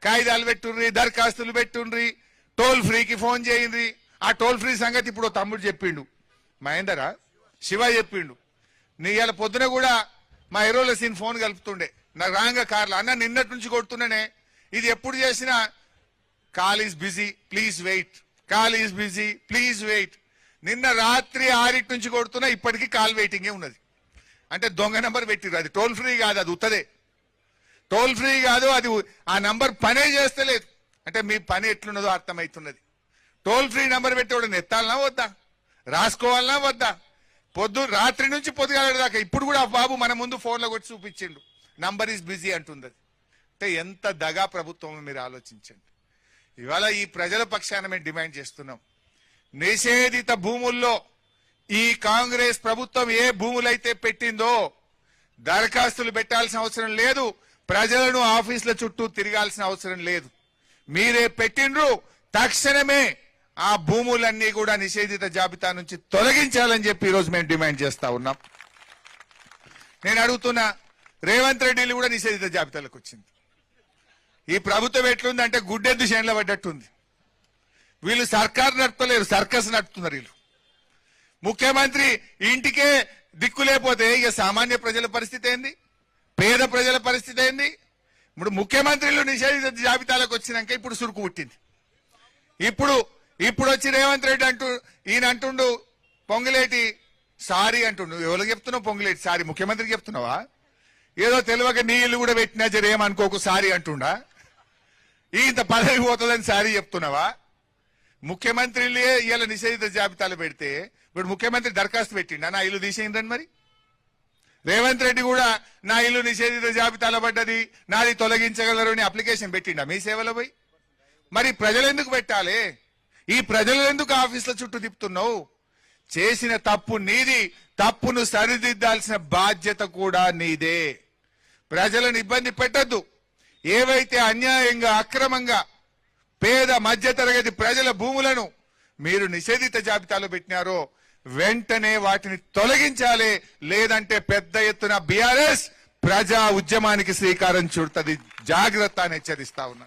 కాయిదాలు పెట్టుండ్రి, దరఖాస్తులు పెట్టుండ్రి, toll ఫ్రీకి phone చేయండి. ఆ టోల్ ఫ్రీ సంగతి ఇప్పుడు తమ్ముడు చెప్పిండు, మహేందరా శివ చెప్పిండు. నీ ఇవాళ పొద్దున కూడా మా ఎరోల సీన్ ఫోన్ కలుపుతుండే నాకు రాంగా కార్లు. అన్న నిన్నటి నుంచి కొడుతున్నానే, ఇది ఎప్పుడు చేసినా call is busy please wait, call is busy please wait. నిన్న రాత్రి 6 నుంచి కొడుతున్నా ఇప్పటికీ కాల్ వెయిటింగే ఉన్నది. అంటే దొంగ నంబర్ పెట్టిరు, అది టోల్ ఫ్రీ కాదు, అది ఉత్తదే టోల్ ఫ్రీ కాదు, అది ఆ నంబర్ పనే చేస్తలేదు. అంటే మీ పని ఎట్లున్నదో అర్థమవుతున్నది. టోల్ ఫ్రీ నంబర్ పెట్టేవాడు ఎత్తాలనా వద్దా, రాసుకోవాలనా వద్దా? రాత్రి నుంచి పొద్దుగాల దాకా ఇప్పుడు కూడా బాబు మన ముందు ఫోన్లో కొట్టి చూపించిండు, నంబర్ ఈజ్ బిజీ అంటుంది. అంటే ఎంత దగా ప్రభుత్వం మీరు ఆలోచించండి. ఇవాళ ఈ ప్రజల పక్షాన మేము డిమాండ్ చేస్తున్నాం, నిషేధిత భూముల్లో ఈ కాంగ్రెస్ ప్రభుత్వం ఏ భూములైతే పెట్టిందో దరఖాస్తులు పెట్టాల్సిన అవసరం లేదు, ప్రజలను ఆఫీసుల చుట్టూ తిరగాల్సిన అవసరం లేదు. మీరే పెట్టిండ్రు, తక్షణమే ఆ భూములన్నీ కూడా నిషేధిత జాబితా నుంచి తొలగించాలని చెప్పి ఈరోజు మేము డిమాండ్ చేస్తా ఉన్నాం. నేను అడుగుతున్నా, రేవంత్ రెడ్డిలు కూడా నిషేధిత జాబితాలకు వచ్చింది. ఈ ప్రభుత్వం ఎట్లుందంటే గుడ్డెద్దు చేనులో పడ్డట్టుంది. వీళ్ళు సర్కారు నడుపుతలేరు, సర్కస్ నడుపుతున్నారు వీళ్ళు. ముఖ్యమంత్రి ఇంటికే దిక్కు లేకపోతే ఇక సామాన్య ప్రజల పరిస్థితి ఏంది, పేద ప్రజల పరిస్థితి ఏంది? ఇప్పుడు ముఖ్యమంత్రులు నిషేధిత జాబితాలకు వచ్చినాక ఇప్పుడు సురుకు పుట్టింది. ఇప్పుడు వచ్చి రేవంత్ రెడ్డి ఈయన అంటుండు పొంగులేటి సారీ అంటుండు. ఎవరికి చెప్తున్నావు పొంగులేటి సారీ? ముఖ్యమంత్రికి చెప్తున్నావా? ఏదో తెలియక నీళ్లు కూడా పెట్టినా జరేమనుకోకు సారీ అంటుండా? ఇంత పదవి పోతుందని సారీ చెప్తున్నావా? ముఖ్యమంత్రులే ఇలా నిషేధిత జాబితాలు పెడితే ఇప్పుడు ముఖ్యమంత్రి దరఖాస్తు పెట్టిండా నా ఇల్లు తీసేయండి మరి? రేవంత్ రెడ్డి కూడా నా ఇల్లు నిషేధిత జాబితాలో పడ్డది, నాది తొలగించగలరు అని అప్లికేషన్ పెట్టిండా మీ సేవలో పోయి? మరి ప్రజలు ఎందుకు పెట్టాలి? ఈ ప్రజలు ఎందుకు ఆఫీసుల చుట్టూ తిప్పుతున్నావు? చేసిన తప్పు నీది, తప్పును సరిదిద్దాల్సిన బాధ్యత కూడా నీదే. ప్రజలను ఇబ్బంది పెట్టద్దు. ఏవైతే అన్యాయంగా అక్రమంగా పేద మధ్యతరగతి ప్రజల భూములను మీరు నిషేధిత జాబితాలో పెట్టినారో వెంటనే వాటిని తొలగించాలి, లేదంటే పెద్ద ఎత్తున బీఆర్ఎస్ ప్రజా ఉద్యమానికి శ్రీకారం చుడుతుంది. జాగ్రత్త అని హెచ్చరిస్తా ఉన్నా.